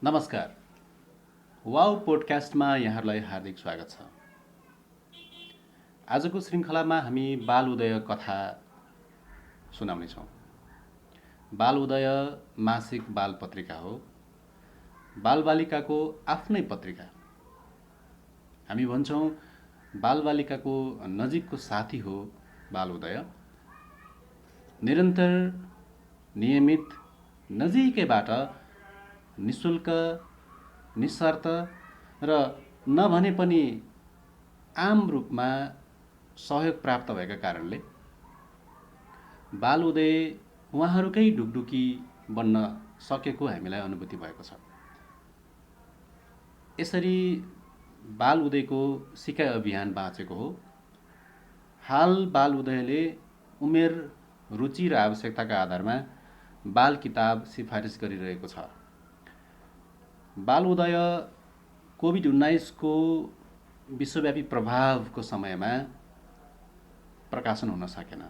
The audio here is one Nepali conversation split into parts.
नमस्कार। वाउ पोडकास्टमा यहाँहरूलाई हार्दिक स्वागत छ। आजको श्रृङ्खलामा हामी बाल उदय कथा सुनाउनेछौँ। बाल उदय मासिक बाल पत्रिका हो। बालबालिकाको आफ्नै पत्रिका। हामी भन्छौँ बालबालिकाको नजिकको साथी हो बाल उदय। निरन्तर, नियमित, नजिकैबाट निशुल्क, निशर्त र नभने पनि आम रूपमा सहयोग प्राप्त भएका कारणले बाल उदय उहाँहरूकै ढुकढुकी बन्न सकेको हामीलाई अनुभूति भएको छ। यसरी बाल उदयको सिकाइ अभियान बाँचेको हो। हाल बाल उदयले उमेर, रुचि र आवश्यकताका आधारमा बाल किताब सिफारिस गरिरहेको छ। बाल उदय कोभिड-19 को विश्वव्यापी प्रभावको समयमा प्रकाशन हुन सकेन।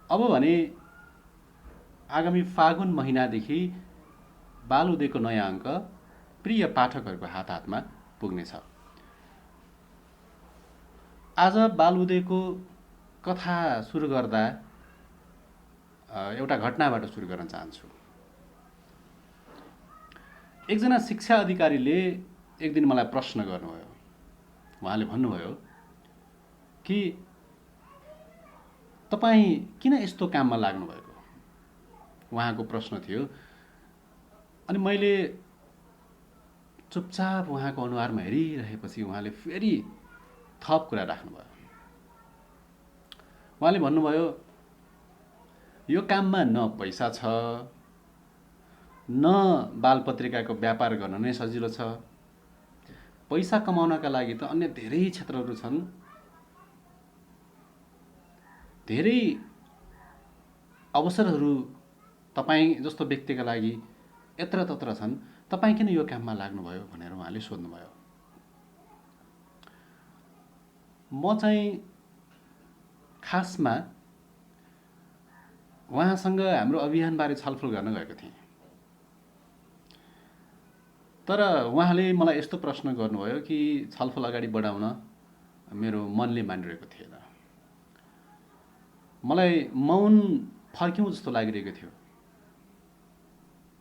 अब भने आगामी फागुन महिनादेखि बाल उदयको नयाँ अङ्क प्रिय पाठकहरूको हात हातमा पुग्नेछ। आज बाल उदयको कथा सुरु गर्दा एउटा घटनाबाट सुरु गर्न चाहन्छु। एकजना शिक्षा अधिकारीले एक दिन मलाई प्रश्न गर्नुभयो। उहाँले भन्नुभयो कि तपाईँ किन यस्तो काममा लाग्नुभएको? उहाँको प्रश्न थियो। अनि मैले चुपचाप उहाँको अनुहारमा हेरिरहेपछि उहाँले फेरि थप कुरा राख्नुभयो। उहाँले भन्नुभयो, यो काममा न पैसा छ, न बाल पत्रिकाको व्यापार गर्न नै सजिलो छ। पैसा कमाउनका लागि त अन्य धेरै क्षेत्रहरू छन्। धेरै अवसरहरू तपाईँ जस्तो व्यक्तिका लागि यत्र तत्र छन्। तपाईँ किन यो काममा लाग्नुभयो भनेर उहाँले सोध्नुभयो। म चाहिँ खासमा उहाँसँग हाम्रो अभियानबारे छलफल गर्न गएको थिएँ। तर उहाँले मलाई यस्तो प्रश्न गर्नुभयो कि छलफल अगाडि बढाउन मेरो मनले मानिरहेको थिएन। मलाई मौन फर्क्यौँ जस्तो लागिरहेको थियो।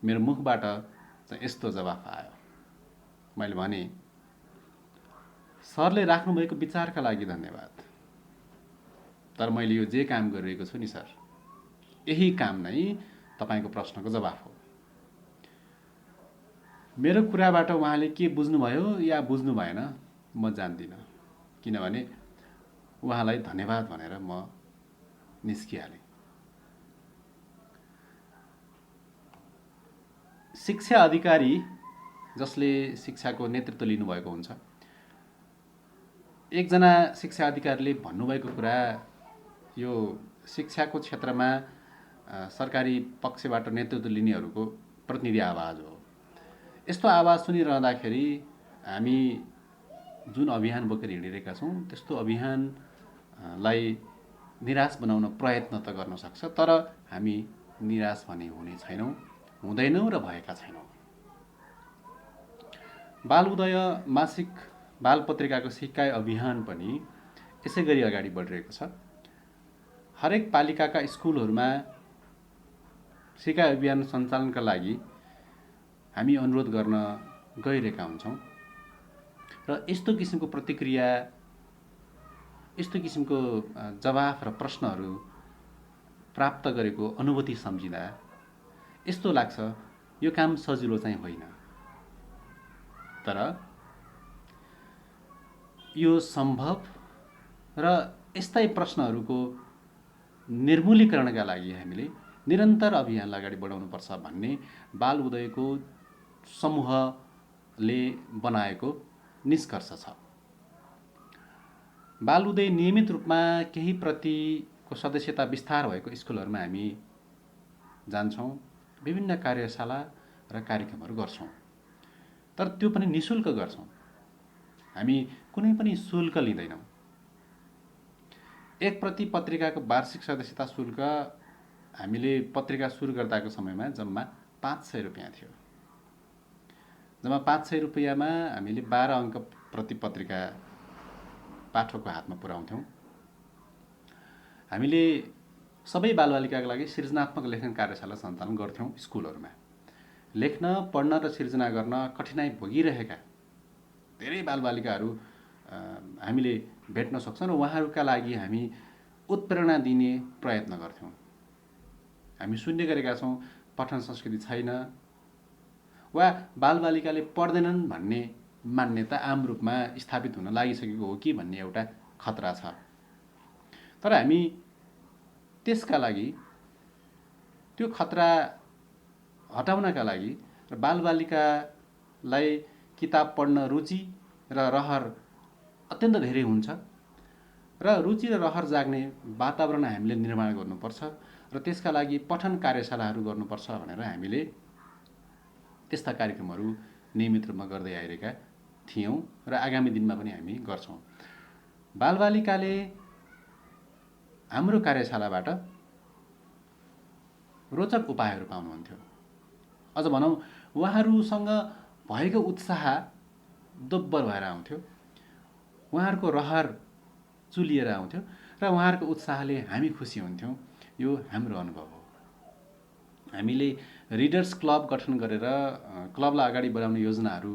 मेरो मुखबाट चाहिँ यस्तो जवाफ आयो। मैले भने, सरले राख्नुभएको विचारका लागि धन्यवाद। तर मैले यो जे काम गरिरहेको छु नि सर, यही काम नै तपाईँको प्रश्नको जवाफ हो। मेरो कुराबाट उहाँले के बुझ्नुभयो या बुझ्नु भएन म जान्दिनँ। किनभने उहाँलाई धन्यवाद भनेर म निस्किहालेँ। शिक्षा अधिकारी जसले शिक्षाको नेतृत्व लिनुभएको हुन्छ, एकजना शिक्षा अधिकारीले भन्नुभएको कुरा यो शिक्षाको क्षेत्रमा सरकारी पक्षबाट नेतृत्व लिनेहरूको प्रतिनिधि आवाज हो। यस्तो आवाज सुनिरहँदाखेरि हामी जुन अभियान बोकेर हिँडिरहेका छौँ त्यस्तो अभियानलाई निराश बनाउन प्रयत्न त गर्न सक्छ, तर हामी निराश भने हुने छैनौँ, हुँदैनौँ र भएका छैनौँ। बाल उदय मासिक बाल पत्रिकाको सिकाइ अभियान पनि यसै गरी अगाडि बढिरहेको छ। हरेक पालिकाका स्कुलहरूमा सिकाइ अभियान सञ्चालनका लागि हामी अनुरोध गर्न गइरहेका हुन्छौँ र यस्तो किसिमको प्रतिक्रिया, यस्तो किसिमको जवाफ र प्रश्नहरू प्राप्त गरेको अनुभूति सम्झिँदा यस्तो लाग्छ यो काम सजिलो चाहिँ होइन। तर यो सम्भव र यस्तै प्रश्नहरूको निर्मूलीकरणका लागि हामीले निरन्तर अभियानलाई अगाडि बढाउनुपर्छ भन्ने बाल उदयको समूहले बनाएको निष्कर्ष छ। बाल उदय नियमित रूपमा केही प्रतिको सदस्यता विस्तार भएको स्कुलहरूमा हामी जान्छौँ, विभिन्न कार्यशाला र कार्यक्रमहरू गर्छौँ। तर त्यो पनि निःशुल्क गर्छौँ। हामी कुनै पनि शुल्क लिँदैनौँ। एक प्रति पत्रिकाको वार्षिक सदस्यता शुल्क हामीले पत्रिका सुरु गर्दाको समयमा जम्मा 500 रुपियाँ थियो। जम्मा 500 रुपियाँमा हामीले 12 अङ्क प्रति पत्रिका पाठकको हातमा पुर्याउँथ्यौँ। हामीले सबै बालबालिकाका लागि सृजनात्मक लेखन कार्यशाला सञ्चालन गर्थ्यौँ स्कुलहरूमा। लेख्न, पढ्न र सिर्जना गर्न कठिनाइ भोगिरहेका धेरै बालबालिकाहरू हामीले भेट्न सक्छौँ र उहाँहरूका लागि हामी उत्प्रेरणा दिने प्रयत्न गर्थ्यौँ। हामी सुन्ने गरेका छौँ पठन संस्कृति छैन वा बालबालिकाले पढ्दैनन् भन्ने मान्यता आम रूपमा स्थापित हुन लागिसकेको हो कि भन्ने एउटा खतरा छ। तर हामी त्यसका लागि, त्यो खतरा हटाउनका लागि र बालबालिकालाई किताब पढ्न रुचि र रहर अत्यन्त धेरै हुन्छ र रुचि र रहर जाग्ने वातावरण हामीले निर्माण गर्नुपर्छ र त्यसका लागि पठन कार्यशालाहरू गर्नुपर्छ भनेर हामीले त्यस्ता कार्यक्रमहरू नियमित रूपमा गर्दै आइरहेका थियौँ र आगामी दिनमा पनि हामी गर्छौँ। बालबालिकाले हाम्रो कार्यशालाबाट रोचक उपायहरू पाउनुहुन्थ्यो। अझ भनौँ उहाँहरूसँग भएको उत्साह दोब्बर भएर आउँथ्यो, उहाँहरूको रहर चुलिएर आउँथ्यो र उहाँहरूको उत्साहले हामी खुसी हुन्थ्यौँ। यो हाम्रो अनुभव हो। हामीले रिडर्स क्लब गठन गरेर क्लबलाई अगाडि बढाउने योजनाहरू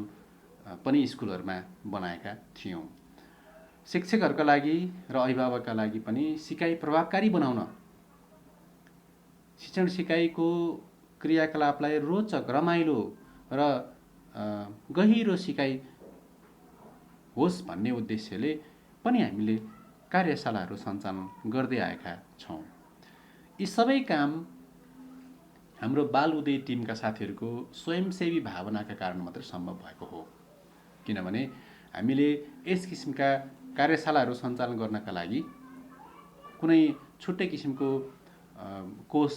पनि स्कुलहरूमा बनाएका थियौँ। शिक्षकहरूका लागि र अभिभावकका लागि पनि सिकाइ प्रभावकारी बनाउन, शिक्षण सिकाइको क्रियाकलापलाई रोचक, रमाइलो र गहिरो सिकाइ होस् भन्ने उद्देश्यले पनि हामीले कार्यशालाहरू सञ्चालन गर्दै आएका छौँ। यी सबै काम हाम्रो बाल उदय टिमका साथीहरूको स्वयंसेवी भावनाका कारण मात्रै सम्भव भएको हो। किनभने हामीले यस किसिमका कार्यशालाहरू सञ्चालन गर्नका लागि कुनै छुट्टै किसिमको कोष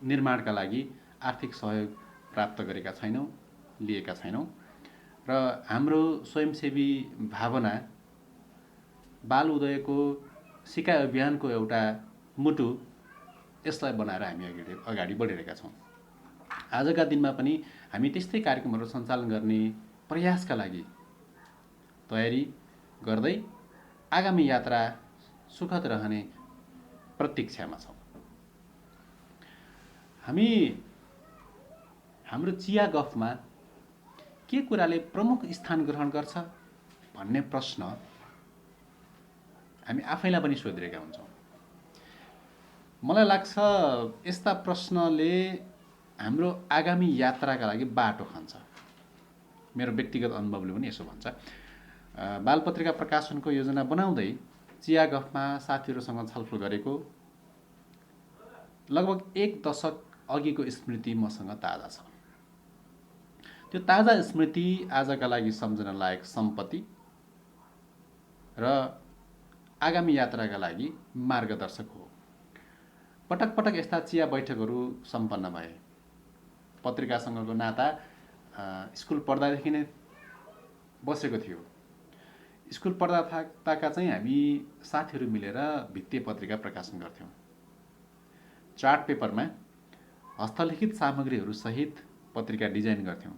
निर्माणका लागि आर्थिक सहयोग प्राप्त गरेका छैनौँ, लिएका छैनौँ र हाम्रो स्वयंसेवी भावना बाल उदयको सिकाइ अभियानको एउटा मुटु, यसलाई बनाएर हामी अगाडि बढिरहेका छौँ। आजका दिनमा पनि हामी त्यस्तै कार्यक्रमहरू सञ्चालन गर्ने प्रयासका लागि तयारी गर्दै आगामी यात्रा सुखद रहने प्रतीक्षामा छौँ। हामी हाम्रो चिया गफमा के कुराले प्रमुख स्थान ग्रहण गर्छ भन्ने प्रश्न हामी आफैलाई पनि सोधिरहेका हुन्छौँ। मलाई लाग्छ यस्ता प्रश्नले हाम्रो आगामी यात्राका लागि बाटो खन्छ। मेरो व्यक्तिगत अनुभवले पनि यसो भन्छ। बालपत्रिका प्रकाशनको योजना बनाउँदै चिया गफमा साथीहरूसँग छलफल गरेको लगभग 1 दशक अघिको स्मृति मसँग ताजा छ। त्यो ताजा स्मृति आजका लागि सम्झन लायक सम्पत्ति र आगामी यात्राका लागि मार्गदर्शक हो। पटक पटक यस्ता चिया बैठकहरू सम्पन्न भए। पत्रिकासँगको नाता स्कुल पढ्दादेखि नै बसेको थियो। स्कुल पढ्दाका चाहिँ हामी साथीहरू मिलेर भित्तीय पत्रिका प्रकाशन गर्थ्यौँ। चार्ट पेपरमा हस्तलिखित सामग्रीहरू सहित पत्रिका डिजाइन गर्थ्यौँ।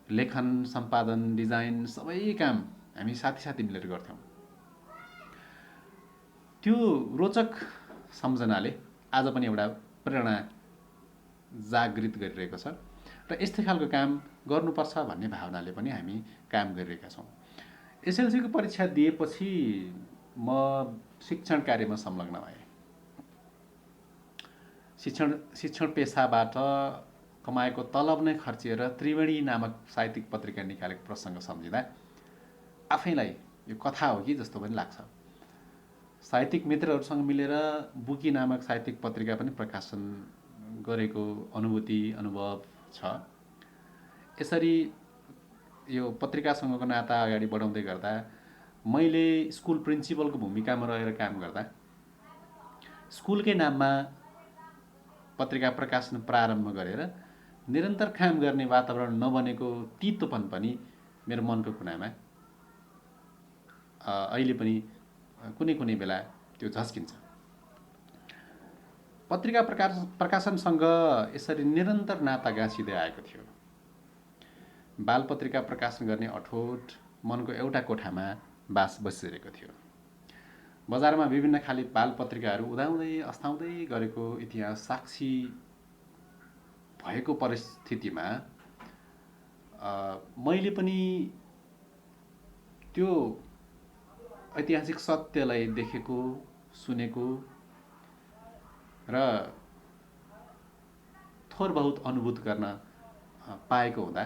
लेखन, सम्पादन, डिजाइन सबै काम हामी साथी मिलेर गर्थ्यौँ। त्यो रोचक सम्झनाले आज पनि एउटा प्रेरणा जागृत गरिरहेको छ र यस्तै खालको काम गर्नुपर्छ भन्ने भावनाले पनि हामी काम गरिरहेका छौँ। एसएलसीको परीक्षा दिएपछि म शिक्षण कार्यमा संलग्न भएँ। शिक्षण पेसाबाट कमाएको तलब नै खर्चिएर त्रिवेणी नामक साहित्यिक पत्रिका निकालेको प्रसङ्ग सम्झिँदा आफैलाई यो कथा हो कि जस्तो पनि लाग्छ। साहित्यिक मित्रहरूसँग मिलेर बुकी नामक साहित्यिक पत्रिका पनि प्रकाशन गरेको अनुभव छ। यसरी यो पत्रिकासँगको नाता अगाडि बढाउँदै गर्दा मैले स्कुल प्रिन्सिपलको भूमिकामा रहेर काम गर्दा स्कुलकै नाममा पत्रिका प्रकाशन प्रारम्भ गरेर निरन्तर काम गर्ने वातावरण नबनेको तितोपन पनि मेरो मनको कुनामा अहिले पनि कुनै बेला त्यो झस्किन्छ। पत्रिका प्रकाशनसँग यसरी निरन्तर नाता गाँसिँदै आएको थियो। बालपत्रिका प्रकाशन गर्ने अठोट मनको एउटा कोठामा बास बसिरहेको थियो। बजारमा विभिन्न खाली बालपत्रिकाहरू उदाउँदै अस्ताउँदै गरेको इतिहास साक्षी भएको परिस्थितिमा मैले पनि त्यो ऐतिहासिक सत्यलाई देखेको, सुनेको र थोर बहुत अनुभूत गर्न पाएको हुँदा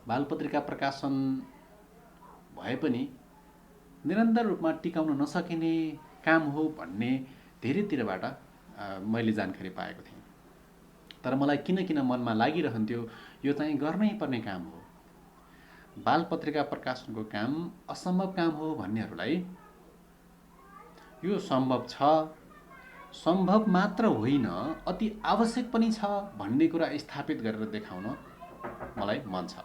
बालपत्रिका प्रकाशन भए पनि निरन्तर रूपमा टिकाउन नसकिने काम हो भन्ने धेरैतिरबाट मैले जानकारी पाएको थिएँ। तर मलाई किन मनमा लागिरहन्थ्यो यो चाहिँ गर्नै पर्ने काम हो, बालपत्रिका प्रकाशनको काम असम्भव काम हो भन्नेहरूलाई यो सम्भव छ, सम्भव मात्र होइन अति आवश्यक पनि छ भन्ने कुरा स्थापित गरेर देखाउन मलाई मन छ।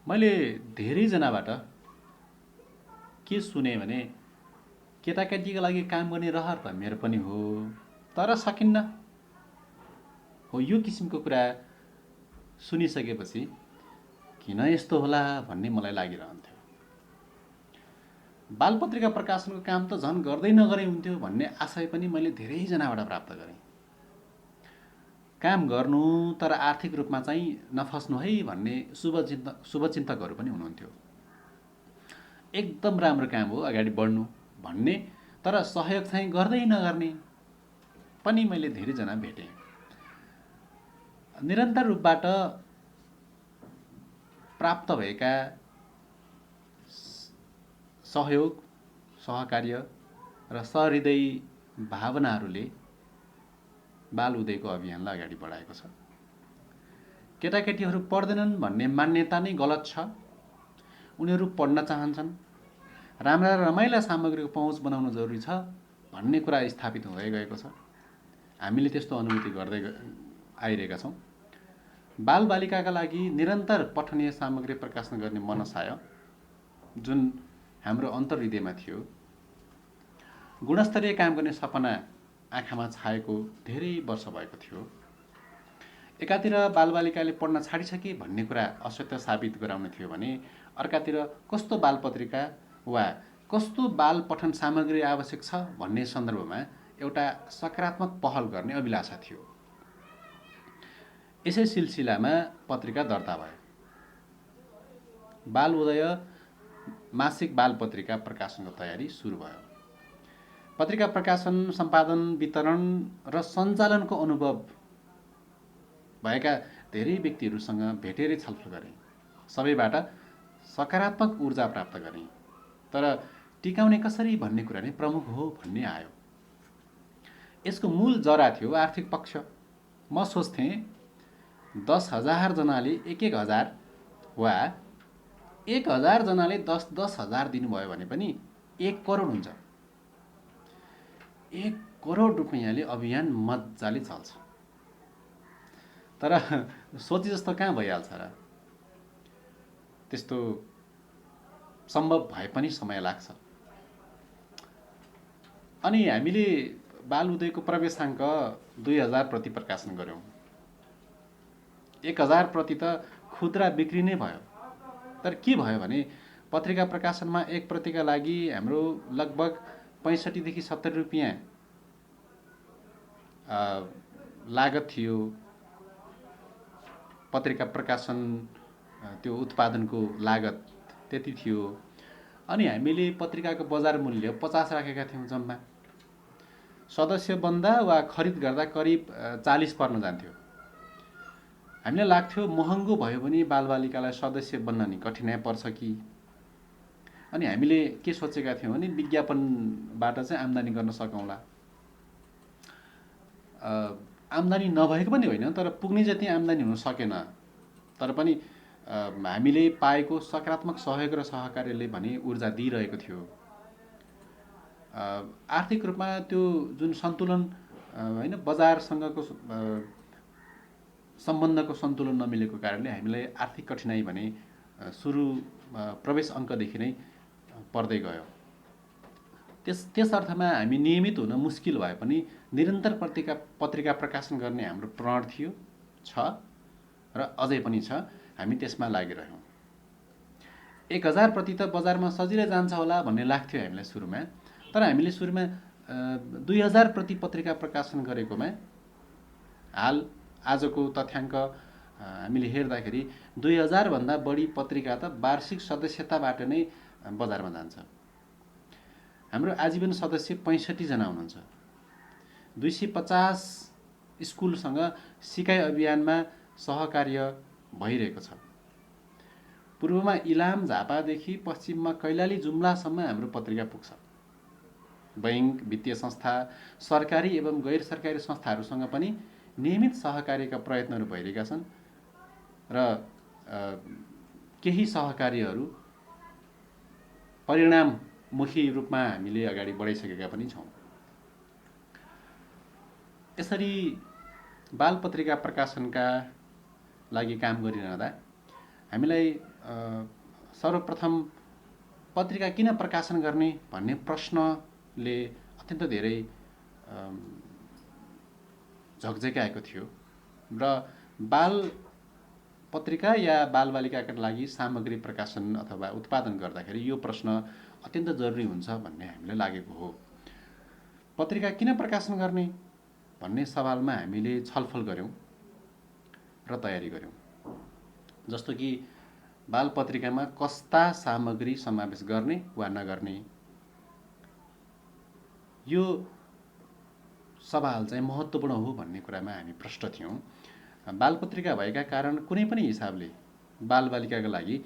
मैले धेरैजनाबाट के सुने भने केटाकेटीको लागि काम गर्ने रहर त मेरो पनि हो तर सकिन्न हो, यो किसिमको कुरा सुनिसकेपछि किन यस्तो होला भन्ने मलाई लागिरहन्थ्यो। बालपत्रिका प्रकाशनको काम त झन् गर्दै नगरे हुन्थ्यो भन्ने आशय पनि मैले धेरैजनाबाट प्राप्त गरेँ। काम गर्नु तर आर्थिक रूपमा चाहिँ नफस्नु है भन्ने शुभचिन्तकहरू पनि हुनुहुन्थ्यो। एकदम राम्रो काम हो अगाडि बढ्नु भन्ने, तर सहयोग चाहिँ गर्दै नगर्ने पनि मैले धेरैजना भेटेँ। निरन्तर रूपबाट प्राप्त भएका सहयोग, सहकार्य र सहृदय भावनाहरूले बाल उदयको अभियानलाई अगाडि बढाएको छ। केटाकेटीहरू पढ्दैनन् भन्ने मान्यता नै गलत छ। उनीहरू पढ्न चाहन्छन्, राम्रा रमाइला सामग्रीको पहुँच बनाउनु जरुरी छ भन्ने कुरा स्थापित हुँदै गएको छ। हामीले त्यस्तो अनुभूति गर्दै आइरहेका छौँ। बालबालिकाका लागि निरन्तर पठनीय सामग्री प्रकाशन गर्ने मनसाय जुन हाम्रो अन्तर्हृदयमा थियो, गुणस्तरीय काम गर्ने सपना आँखामा छाएको धेरै वर्ष भएको थियो। एकातिर बालबालिकाले पढ्न छाडिसके भन्ने कुरा असत्य साबित गराउने थियो भने अर्कातिर कस्तो बालपत्रिका वा कस्तो बाल पठन सामग्री आवश्यक छ भन्ने सन्दर्भमा एउटा सकारात्मक पहल गर्ने अभिलाषा थियो। यसै सिलसिलामा पत्रिका दर्ता भयो। बाल उदय मासिक बाल पत्रिका प्रकाशनको तयारी सुरु भयो। पत्रिका प्रकाशन, सम्पादन, वितरण र सञ्चालनको अनुभव भएका धेरै व्यक्तिहरूसँग भेटेर छलफल गरेँ। सबैबाट सकारात्मक ऊर्जा प्राप्त गरेँ। तर टिकाउने कसरी भन्ने कुरा नै प्रमुख हो भन्ने आयो। यसको मूल जरा थियो आर्थिक पक्ष। म सोच्थेँ 10,000 जनाले 1,000 वा 1,000 जनाले 10,000 दिनुभयो भने पनि 1 करोड हुन्छ। 1 करोड रुपैयाँले अभियान मजाले चल्छ। तर सोचे जस्तो कहाँ भइहाल्छ र? त्यस्तो सम्भव भए पनि समय लाग्छ। अनि हामीले बाल उदयको प्रवेशाङ्क 2,000 प्रति प्रकाशन गर्यौँ। 1,000 प्रति त खुद्रा बिक्री नै भयो। तर के भयो भने पत्रिका प्रकाशनमा एक प्रतिका लागि हाम्रो लगभग 65 देखि 70 रुपियाँ लागत थियो। पत्रिका प्रकाशन त्यो उत्पादनको लागत त्यति थियो। अनि हामीले पत्रिकाको बजार मूल्य 50 राखेका थियौँ जम्मा। सदस्य बन्दा वा खरिद गर्दा करिब 40 पर्न जान्थ्यो। हामीलाई लाग्थ्यो महँगो भयो भने बालबालिकालाई सदस्य बन्न नि कठिनाइ पर्छ कि। अनि हामीले के सोचेका थियौँ भने विज्ञापनबाट चाहिँ आम्दानी गर्न सकौँला। आम्दानी नभएको पनि होइन, तर पुग्ने जति आम्दानी हुन सकेन। तर पनि हामीले पाएको सकारात्मक सहयोग र सहकार्यले भने ऊर्जा दिइरहेको थियो। आर्थिक रूपमा त्यो जुन सन्तुलन होइन, बजारसँगको सम्बन्धको सन्तुलन नमिलेको कारणले हामीलाई आर्थिक कठिनाइ भने सुरु प्रवेश अङ्कदेखि नै पर्दै गयो। त्यस अर्थमा हामी नियमित हुन मुस्किल भए पनि निरन्तर पत्रिका प्रकाशन गर्ने हाम्रो प्रण थियो, छ र अझै पनि छ। हामी त्यसमा लागिरह्यौँ। 1000 प्रति त बजारमा सजिलै जान्छ होला भन्ने लाग्थ्यो हामीलाई सुरुमा। तर हामीले सुरुमा 2000 प्रति पत्रिका प्रकाशन गरेकोमा हाल आजको तथ्याङ्क हामीले हेर्दाखेरि 2000 भन्दा बढी पत्रिका त वार्षिक सदस्यताबाट नै बजारमा जान्छ। हाम्रो आजीवन सदस्य 65 जना हुनुहुन्छ। 250 स्कुलसँग सिकाइ अभियानमा सहकार्य भइरहेको छ। पूर्वमा इलाम झापादेखि पश्चिममा कैलाली जुम्लासम्म हाम्रो पत्रिका पुग्छ। बैंक, वित्तीय संस्था, सरकारी एवं गैर सरकारी संस्थाहरूसँग पनि नियमित सहकार्यका प्रयत्नहरू भइरहेका छन् र केही सहकार्यहरू परिणाममुखी रूपमा हामीले अगाडि बढाइसकेका पनि छौँ। यसरी बाल पत्रिका प्रकाशनका लागि काम गरिरहँदा हामीलाई सर्वप्रथम पत्रिका किन प्रकाशन गर्ने भन्ने प्रश्नले अत्यन्त धेरै झकझक्याएको थियो र बाल पत्रिका या बालबालिकाका लागि सामग्री प्रकाशन अथवा उत्पादन गर्दाखेरि यो प्रश्न अत्यन्त जरुरी हुन्छ भन्ने हामीलाई लागेको हो। पत्रिका किन प्रकाशन गर्ने भन्ने सवालमा हामीले छलफल गऱ्यौँ र तयारी गऱ्यौँ। जस्तो कि बाल पत्रिकामा कस्ता सामग्री समावेश गर्ने वा नगर्ने, यो सवाल चाहिँ महत्त्वपूर्ण हो भन्ने कुरामा हामी प्रष्ट थियौँ। बाल पत्रिका भएका कारण कुनै पनि हिसाबले बालबालिकाका लागि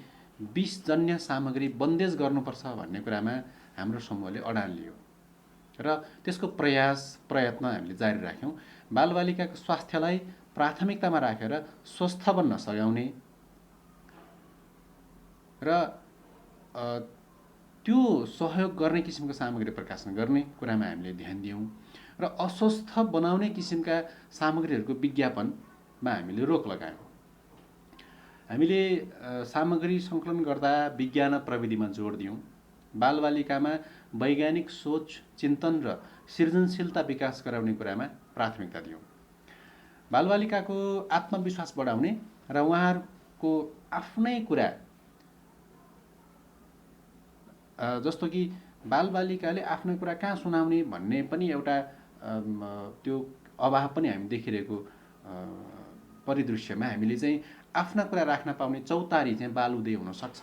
विषजन्य सामग्री बन्देज गर्नुपर्छ भन्ने कुरामा हाम्रो समूहले अडान लियो र त्यसको प्रयत्न हामीले जारी राख्यौँ। बालबालिकाको स्वास्थ्यलाई प्राथमिकतामा राखेर स्वस्थ बन्न सघाउने र त्यो सहयोग गर्ने किसिमको सामग्री प्रकाशन गर्ने कुरामा हामीले ध्यान दियौँ र अस्वस्थ बनाउने किसिमका सामग्रीहरूको विज्ञापनमा हामीले रोक लगायौँ। हामीले सामग्री सङ्कलन गर्दा विज्ञान र प्रविधिमा जोड दियौँ। बालबालिकामा वैज्ञानिक सोच, चिन्तन र सृजनशीलता विकास गराउने कुरामा प्राथमिकता दियौँ। बालबालिकाको आत्मविश्वास बढाउने र उहाँहरूको आफ्नै कुरा, जस्तो कि बालबालिकाले आफ्नो कुरा कहाँ सुनाउने भन्ने पनि एउटा त्यो अभाव पनि हामी देखिरहेको परिदृश्यमा हामीले चाहिँ आफ्ना कुरा राख्न पाउने चौतारी चाहिँ बालउदय हुनसक्छ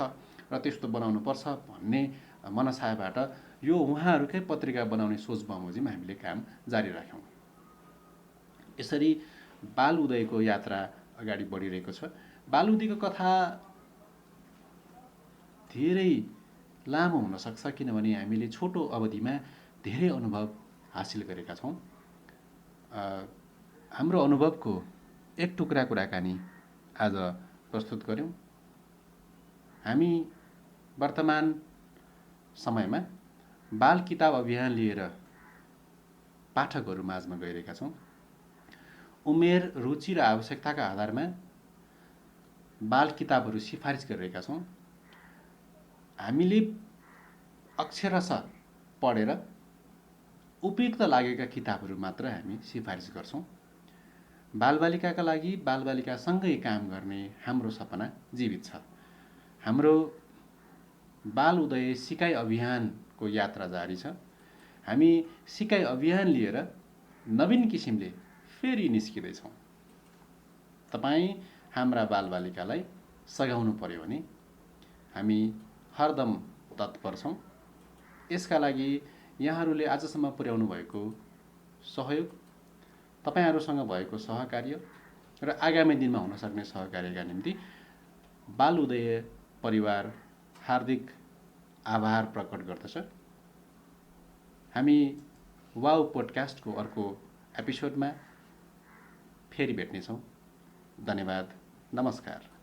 र त्यस्तो बनाउनुपर्छ भन्ने मनसायबाट यो उहाँहरूकै पत्रिका बनाउने सोच बमोजिम हामीले काम जारी राख्यौँ। यसरी बाल उदयको यात्रा अगाडि बढिरहेको छ। बाल उदयको कथा धेरै लामो हुनसक्छ किनभने हामीले छोटो अवधिमा धेरै अनुभव हासिल गरेका छौँ। हाम्रो अनुभवको एक टुक्रा कुराकानी आज प्रस्तुत गऱ्यौँ। हामी वर्तमान समयमा बाल किताब अभियान लिएर पाठकहरू माझमा गइरहेका छौँ। उमेर, रुचि र आवश्यकताका आधारमा बाल किताबहरू सिफारिस गरिरहेका छौँ। हामीले अक्षरशः पढेर उपयुक्त लागेका किताबहरू मात्र हामी सिफारिस गर्छौँ। बालबालिकाका लागि बालबालिकासँगै काम गर्ने हाम्रो सपना जीवित छ। हाम्रो बाल उदय सिकाइ अभियानको यात्रा जारी छ। हामी सिकाइ अभियान लिएर नवीन किसिमले फेरि निस्किँदैछौँ। तपाईँ हाम्रा बालबालिकालाई सघाउनु पर्यो भने हामी हरदम तत्पर छौँ। यसका लागि यहाँहरूले आजसम्म पुर्याउनु भएको सहयोग, तपाईँहरूसँग भएको सहकार्य र आगामी दिनमा हुन सक्ने सहकार्यका निम्ति बाल उदय परिवार हार्दिक आभार प्रकट गर्दछ। हामी वाउ पोडकास्टको अर्को एपिसोडमा फेरि भेट्नेछौँ। धन्यवाद, नमस्कार।